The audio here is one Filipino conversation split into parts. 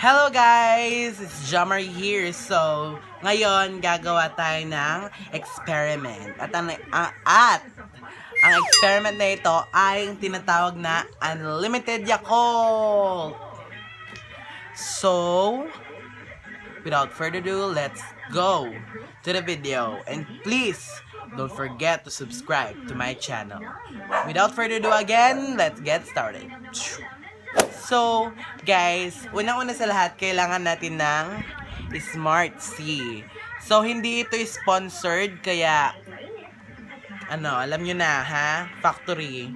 Hello guys! It's Jamar here. So, ngayon gagawa tayo ng experiment. At ang experiment na ito ay yung tinatawag na Unlimited Yakult. So, without further ado, let's go to the video. And please, don't forget to subscribe to my channel. Without further ado again, let's get started. So, guys, unang-una sa lahat, kailangan natin ng Smart C. So, hindi ito sponsored, kaya, alam nyo na, ha? Factory,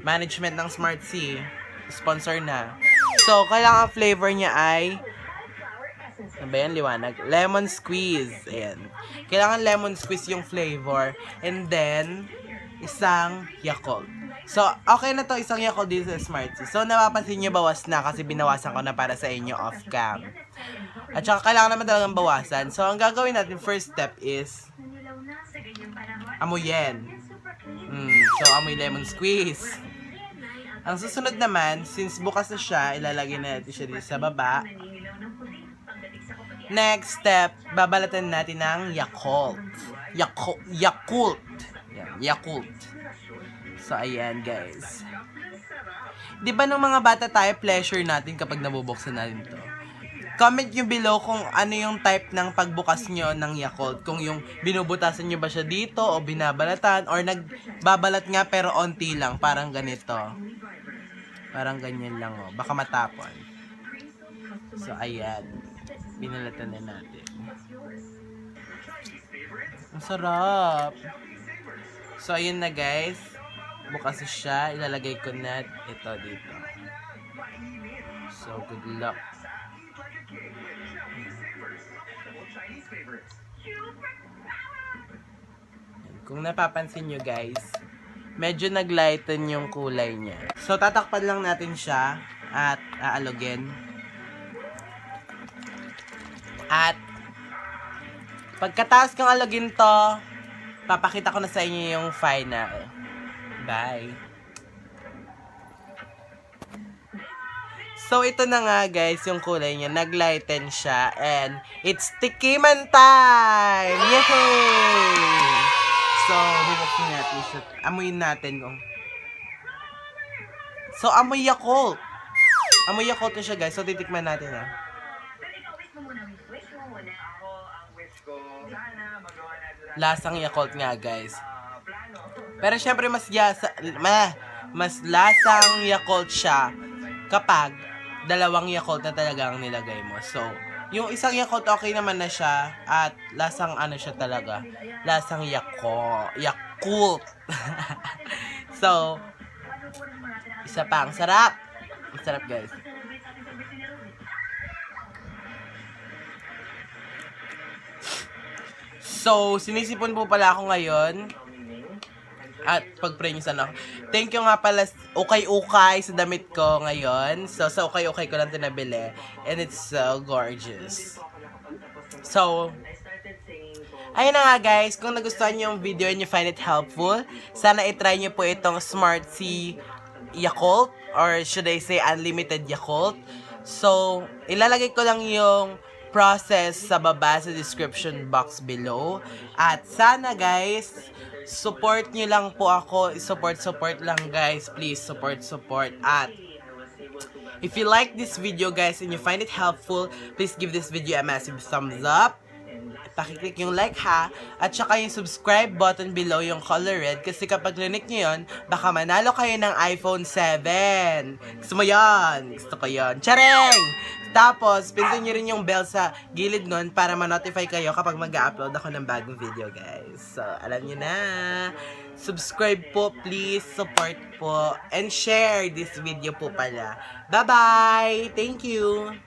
management ng Smart C, sponsor na. So, kailangan flavor niya ay, ano ba yan, liwanag? Lemon squeeze. Ayan. Kailangan lemon squeeze yung flavor. And then, isang Yakult. So, okay na to, isang Yakult dito sa Smart C. So, napapansin nyo, bawas na kasi binawasan ko na para sa inyo off-cam. At saka, kailangan naman talagang bawasan. So, ang gagawin natin, first step is amuyin. So, amoy lemon squeeze. Ang susunod naman, since bukas na siya, ilalagay na natin siya dito sa baba. Next step, babalatan natin ng Yakult. Yakult. Yan, Yakult. So, ayan, guys. Di ba nung mga bata tayo, pleasure natin kapag nabubuksan natin to? Comment nyo below kung ano yung type ng pagbukas nyo ng Yakult. Kung yung binubutasan nyo ba siya dito o binabalatan or nagbabalat nga pero onti lang. Parang ganito. Parang ganyan lang, oh. Baka matapon. So, ayan. Binalatan na natin. Ang sarap. So, ayun na, guys. Bukas siya. Ilalagay ko na ito dito. So, good luck. Kung napapansin nyo, guys, medyo naglighten yung kulay niya. So, tatakpan lang natin siya at aalugin. At pagkatapos kong alugin to, papakita ko na sa inyo yung final. Bye! So, ito na nga, guys, yung kulay niya. Naglighten siya. And, it's tikiman time! Yay! So, bubuksin natin siya. Amuyin natin. So, amoy Yakult. Amoy Yakult na siya, guys. So, titikman natin, ha. Lasang Yakult nga, guys. Pero syempre mas lasang Yakult siya kapag dalawang Yakult na talaga ang nilagay mo. So, yung isang Yakult okay naman na siya at lasang siya talaga. Lasang Yakult. So, isa pa, ang sarap. Ang sarap, guys. So, sinisipon po pala ako ngayon. At pag-pray niyo sana ako. Thank you nga pala, ukay-ukay sa damit ko ngayon. So, sa ukay-ukay ko lang ito nabili. And it's so gorgeous. So, ayun na nga, guys. Kung nagustuhan niyo yung video and you find it helpful, sana itry niyo po itong Smart C Yakult. Or should I say Unlimited Yakult. So, ilalagay ko lang yung process sa baba sa description box below. At sana, guys, support nyo lang po ako. Support lang, guys. Please, support. At if you like this video, guys, and you find it helpful, please give this video a massive thumbs up. Pakiclick yung like, ha. At saka yung subscribe button below, yung color red. Kasi kapag clinic nyo yun, baka manalo kayo ng iPhone 7. Gusto mo yun? Gusto ko yun. Chareng! Tapos, pindutin nyo rin yung bell sa gilid nun para ma-notify kayo kapag mag-upload ako ng bagong video, guys. So, alam nyo na. Subscribe po, please. Support po. And share this video po pala. Bye-bye! Thank you!